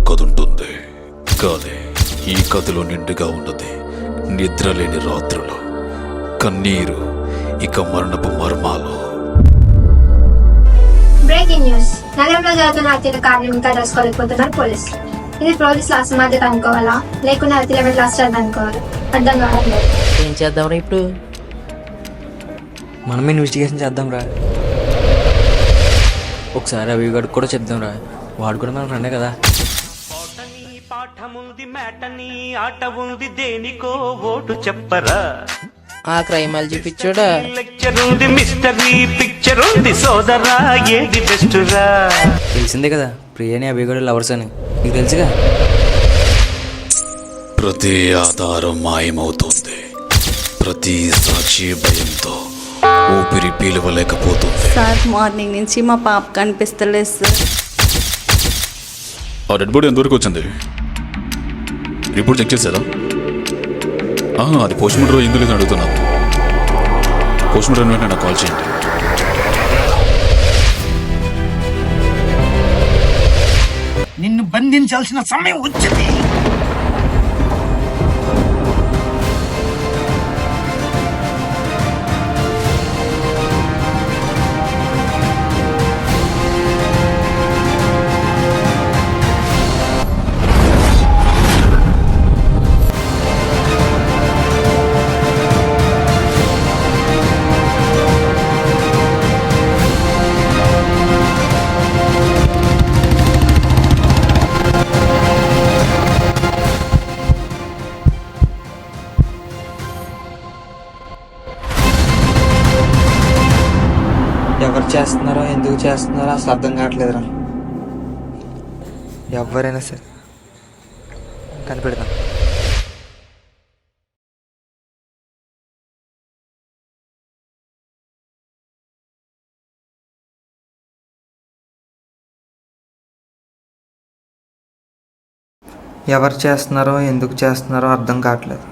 కథ ఉంటుంది, కానీ ఈ కథలో నిండుగా ఉన్నది నిద్రలేని రాత్రులు, కన్నీరు, ఇక మరణపు మర్మాలు. Breaking news. నగరంలో జరుగుతున్న హత్యల కారణం ఇంకా తెలుసుకోలేకపోతున్నారు పోలీసులు. ఇది పోలీసుల అసమర్థత అనుకోవాలా, లేకుండా హత్యల మీద లాస్ట్ అనుకోవాలా అర్థం కావట్లేదు. ఏం చేద్దాంరా ఇప్పుడు? మనమే ఇన్వెస్టిగేషన్ చేద్దాం రా. ఒకసారి అవి గడికి కూడా చెప్దాం రా, వాడు కూడా మన ఫ్రెండే కదా. పాఠముంది మేటని ఆట ఉంది దేనికో ఓటు చెప్పరా. ఆ క్రైమాలు చూపించాడా? లెక్చర్ ఉంది మిస్టరీ పిక్చర్ ఉంది సోదరా, ఏది బెస్ట్ రా. తెలిసిందే కదా ప్రియని అభిగడు లవర్స్ అని, నీకు తెలుసుగా. ప్రతి ఆధారం మాయమవుతుంది, ప్రతి సాక్షి భయంతో ఊపిరి పీలవలేకపోతుంది. సార్ మార్నింగ్ నుంచి మా పాప కనిపిస్తలేదు సార్. ఆ డెడ్ బాడీ ఎంతవరకు వచ్చింది? రిపోర్ట్ చెక్ చేశారా? అది పోస్ట్ మార్టం ఎందుకు లేదని అడుగుతున్నాను. పోస్ట్ మార్టం వెంటనే నాకు కాల్ చేయండి. నిన్ను బంధించాల్సిన సమయం వచ్చింది. ఎవరు చేస్తున్నారో ఎందుకు చేస్తున్నారో అసలు అర్థం కావట్లేదురా. ఎవరైనా సరే కనిపెడతాం. ఎవరు చేస్తున్నారో ఎందుకు చేస్తున్నారో అర్థం కావట్లేదు.